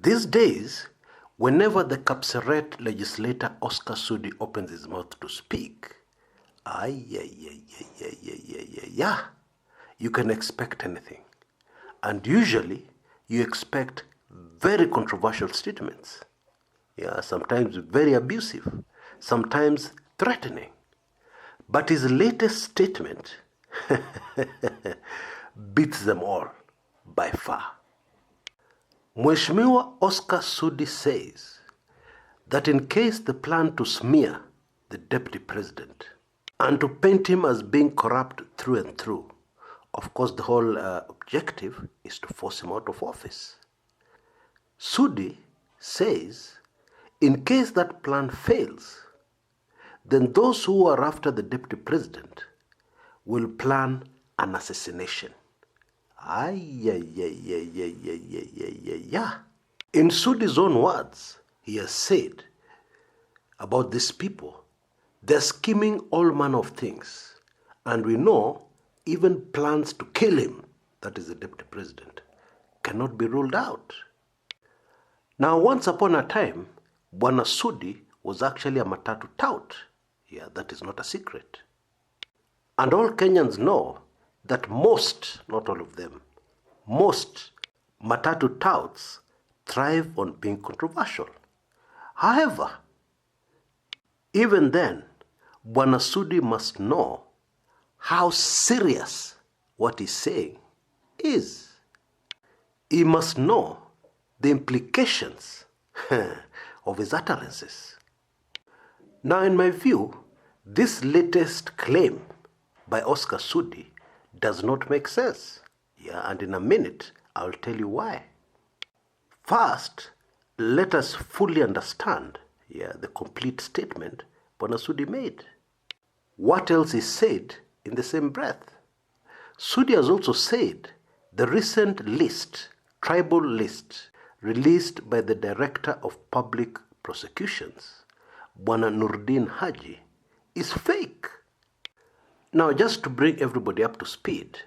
These days, whenever the Kapseret legislator Oscar Sudi opens his mouth to speak, you can expect anything. And usually, you expect very controversial statements. Sometimes very abusive, sometimes threatening. But his latest statement beats them all by far. Mheshimiwa Oscar Sudi says that in case the plan to smear the deputy president and to paint him as being corrupt through and through, of course the whole objective is to force him out of office. Sudi says in case that plan fails, then those who are after the deputy president will plan an assassination. In Sudi's own words, he has said about these people, they're scheming all manner of things. And we know even plans to kill him, that is the deputy president, cannot be ruled out. Now, once upon a time, Bwana Sudi was actually a matatu tout. That is not a secret. And all Kenyans know that most, not all of them, most matatu touts thrive on being controversial. However, even then, Bwana Sudi must know how serious what he's saying is. He must know the implications of his utterances. Now, in my view, this latest claim by Oscar Sudi does not make sense. And in a minute, I'll tell you why. First, let us fully understand the complete statement Bwana Sudi made. What else is said in the same breath? Sudi has also said the recent list, tribal list, released by the Director of Public Prosecutions, Bwana Nurdin Haji, is fake. Now, just to bring everybody up to speed,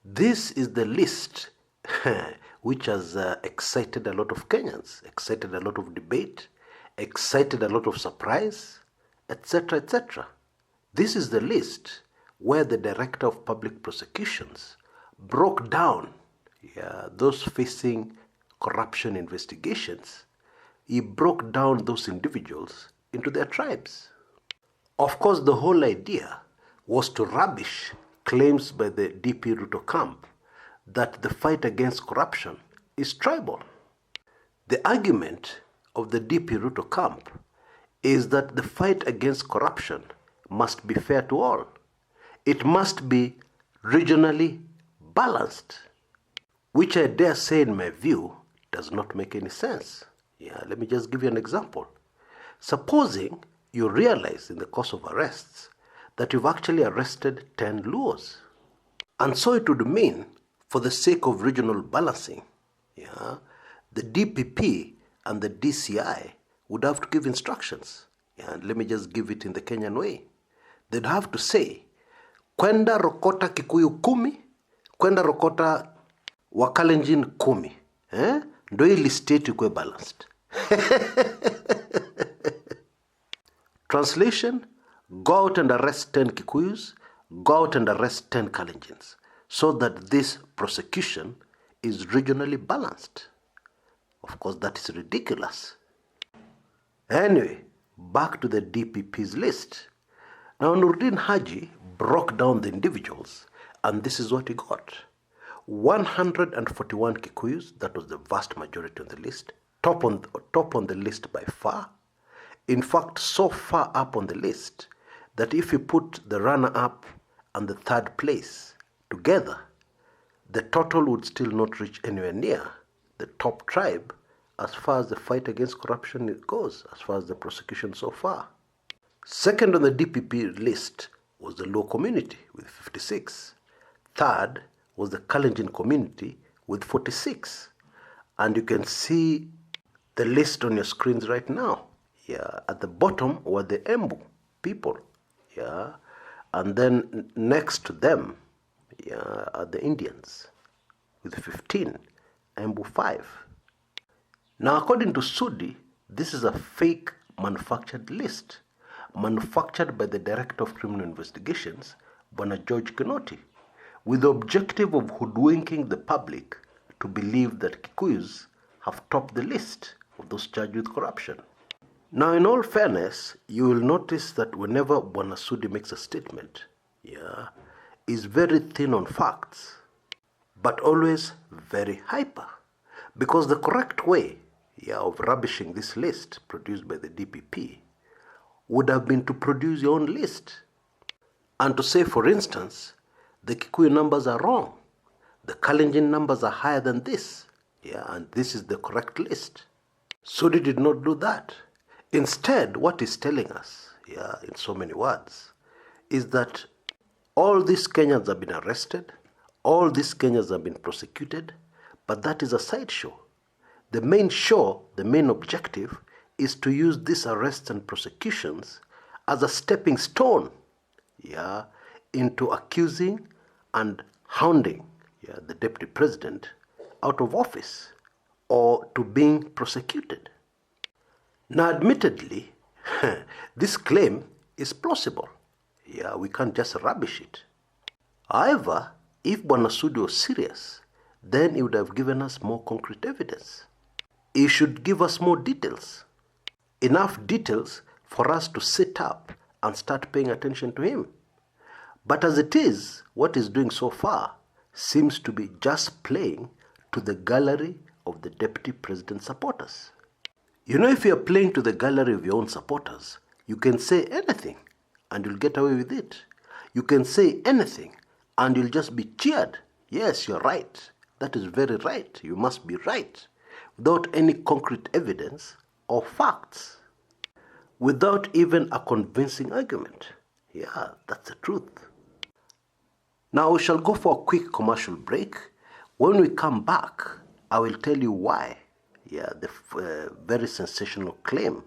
this is the list which has excited a lot of Kenyans, excited a lot of debate, excited a lot of surprise, etc., etc. This is the list where the Director of Public Prosecutions broke down those facing corruption investigations. He broke down those individuals into their tribes. Of course, the whole idea was to rubbish claims by the DP Ruto camp that the fight against corruption is tribal. The argument of the DP Ruto camp is that the fight against corruption must be fair to all. It must be regionally balanced, which I dare say in my view does not make any sense. Let me just give you an example. Supposing you realize in the course of arrests that you've actually arrested 10 Luos. And so it would mean, for the sake of regional balancing, the DPP and the DCI would have to give instructions. And let me just give it in the Kenyan way. They'd have to say, kwenda rokota Kikuyu 10, kwenda rokota Wakalenjin 10. Ndo ili state ikuwe balanced. Translation, go out and arrest 10 Kikuyus, go out and arrest 10 Kalenjins, so that this prosecution is regionally balanced. Of course, that is ridiculous. Anyway, back to the DPP's list. Now, Nurdin Haji broke down the individuals, and this is what he got. 141 Kikuyus, that was the vast majority on the list, top on the list by far. In fact, so far up on the list that if you put the runner-up and the third place together, the total would still not reach anywhere near the top tribe as far as the fight against corruption goes, as far as the prosecution so far. Second on the DPP list was the Luo community with 56. Third was the Kalenjin community with 46. And you can see the list on your screens right now. At the bottom were the Embu people. And then next to them are the Indians with 15, Embu 5. Now, according to Sudi, this is a fake manufactured list, manufactured by the Director of Criminal Investigations, Bwana George Kinoti, with the objective of hoodwinking the public to believe that Kikuyus have topped the list of those charged with corruption. Now, in all fairness, you will notice that whenever Bwana Sudi makes a statement, is very thin on facts, but always very hyper. Because the correct way of rubbishing this list produced by the DPP would have been to produce your own list and to say, for instance, the Kikuyu numbers are wrong, the Kalenjin numbers are higher than this, and this is the correct list. Sudi did not do that. Instead, what he's telling us, in so many words, is that all these Kenyans have been arrested, all these Kenyans have been prosecuted, but that is a sideshow. The main show, the main objective, is to use these arrests and prosecutions as a stepping stone, into accusing and hounding, the deputy president out of office or to being prosecuted. Now, admittedly, this claim is plausible. We can't just rubbish it. However, if Bwana Sudi was serious, then he would have given us more concrete evidence. He should give us more details. Enough details for us to sit up and start paying attention to him. But as it is, what he's doing so far seems to be just playing to the gallery of the deputy president's supporters. If you're playing to the gallery of your own supporters, you can say anything and you'll get away with it. You can say anything and you'll just be cheered. Yes, you're right. That is very right. You must be right. Without any concrete evidence or facts. Without even a convincing argument. That's the truth. Now we shall go for a quick commercial break. When we come back, I will tell you why the very sensational claim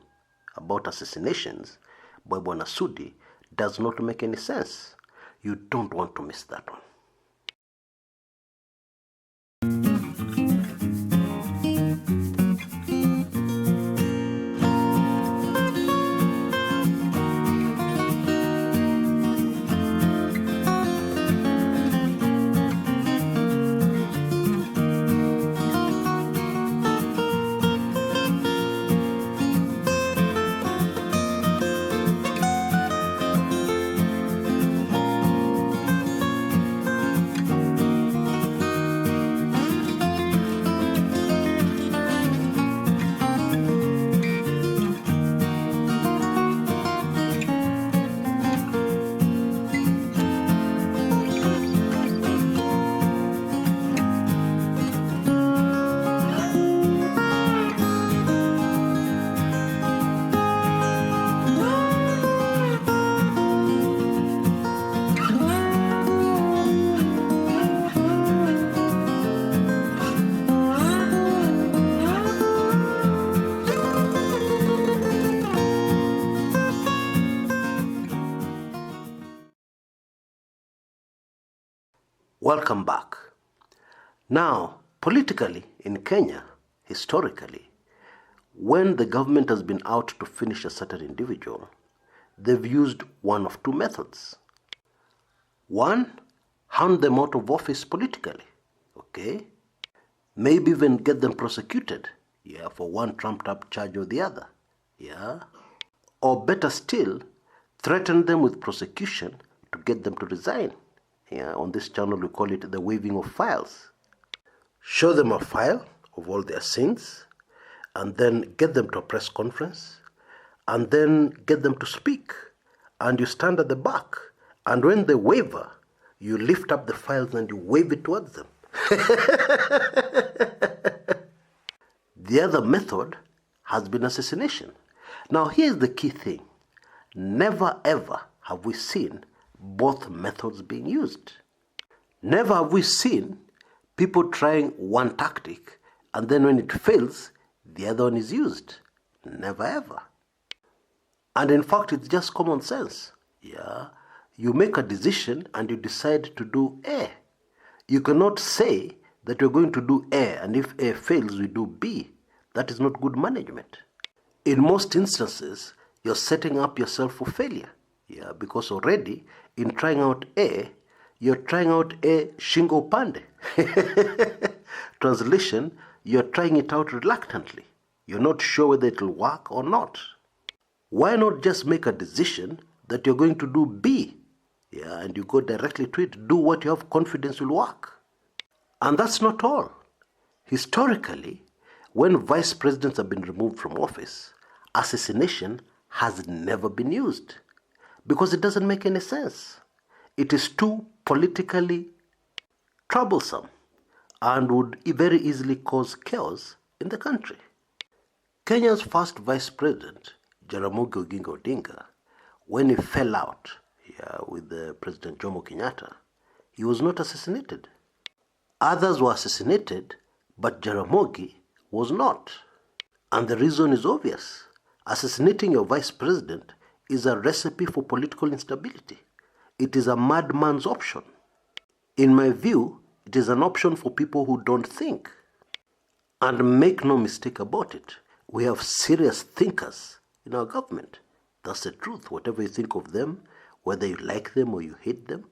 about assassinations by Bwana Sudi does not make any sense. You don't want to miss that one. Welcome back. Now, politically in Kenya, historically, when the government has been out to finish a certain individual, they've used one of two methods. One, hound them out of office politically, Maybe even get them prosecuted, for one trumped up charge or the other, Or better still, threaten them with prosecution to get them to resign. On this channel we call it the waving of files. Show them a file of all their sins, and then get them to a press conference, and then get them to speak. And you stand at the back, and when they waver, you lift up the files and you wave it towards them. The other method has been assassination. Now here's the key thing. Never ever have we seen both methods being used. Never have we seen people trying one tactic and then when it fails, the other one is used. Never ever. And in fact, it's just common sense. You make a decision and you decide to do A. You cannot say that you're going to do A and if A fails, we do B. That is not good management. In most instances, you're setting up yourself for failure. Yeah, because already in trying out A, you're trying out A shingo pande. Translation, you're trying it out reluctantly. You're not sure whether it will work or not. Why not just make a decision that you're going to do B? Yeah, and you go directly to it, do what you have confidence will work. And that's not all. Historically, when vice presidents have been removed from office, assassination has never been used because it doesn't make any sense. It is too politically troublesome and would very easily cause chaos in the country. Kenya's first vice president, Jaramogi Oginga Odinga, when he fell out with President Jomo Kenyatta, he was not assassinated. Others were assassinated, but Jaramogi was not. And the reason is obvious. Assassinating your vice president is a recipe for political instability. It is a madman's option. In my view, it is an option for people who don't think. And make no mistake about it, we have serious thinkers in our government. That's the truth. Whatever you think of them, whether you like them or you hate them,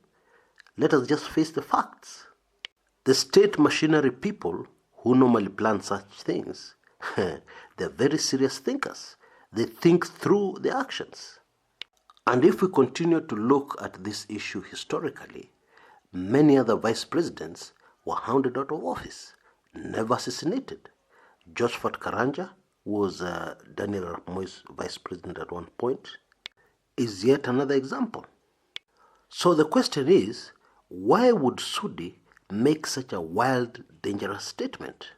let us just face the facts. The state machinery people who normally plan such things, they're very serious thinkers. They think through their actions. And if we continue to look at this issue historically, many other vice presidents were hounded out of office, never assassinated. Josphat Karanja was Daniel Arap Moi's vice president at one point, is yet another example. So the question is, why would Sudi make such a wild, dangerous statement?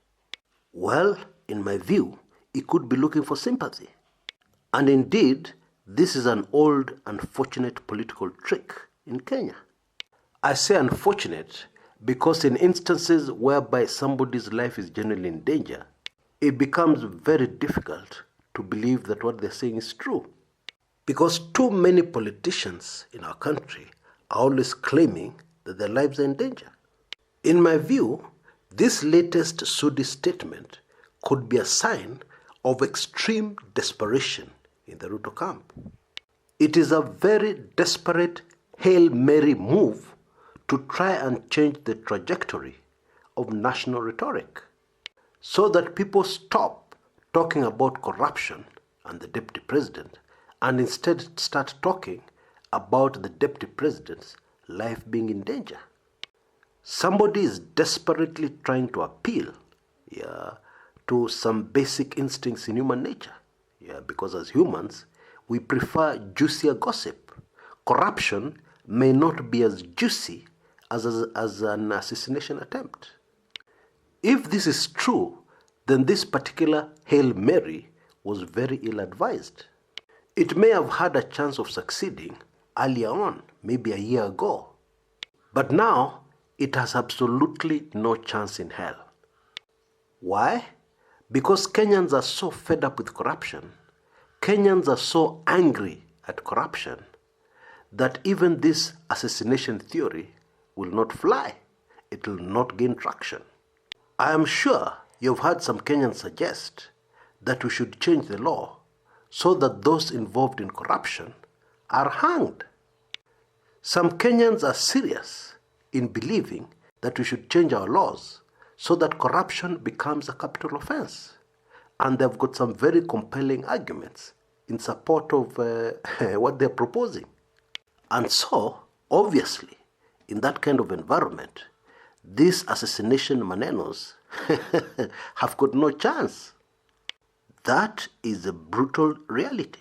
Well, in my view, he could be looking for sympathy. And indeed, this is an old, unfortunate political trick in Kenya. I say unfortunate because in instances whereby somebody's life is genuinely in danger, it becomes very difficult to believe that what they're saying is true. Because too many politicians in our country are always claiming that their lives are in danger. In my view, this latest Sudi statement could be a sign of extreme desperation in the Ruto camp. It is a very desperate Hail Mary move to try and change the trajectory of national rhetoric so that people stop talking about corruption and the deputy president and instead start talking about the deputy president's life being in danger. Somebody is desperately trying to appeal to some basic instincts in human nature. Because as humans, we prefer juicier gossip. Corruption may not be as juicy as an assassination attempt. If this is true, then this particular Hail Mary was very ill-advised. It may have had a chance of succeeding earlier on, maybe a year ago. But now, it has absolutely no chance in hell. Why? Because Kenyans are so fed up with corruption, Kenyans are so angry at corruption, that even this assassination theory will not fly. It will not gain traction. I am sure you've heard some Kenyans suggest that we should change the law so that those involved in corruption are hanged. Some Kenyans are serious in believing that we should change our laws so that corruption becomes a capital offense. And they've got some very compelling arguments in support of what they're proposing. And so, obviously, in that kind of environment, these assassination manenos have got no chance. That is a brutal reality.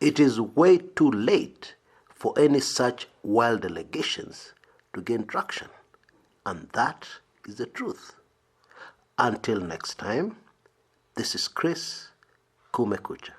It is way too late for any such wild allegations to gain traction. And that is the truth. Until next time, this is Chris Kumekucha.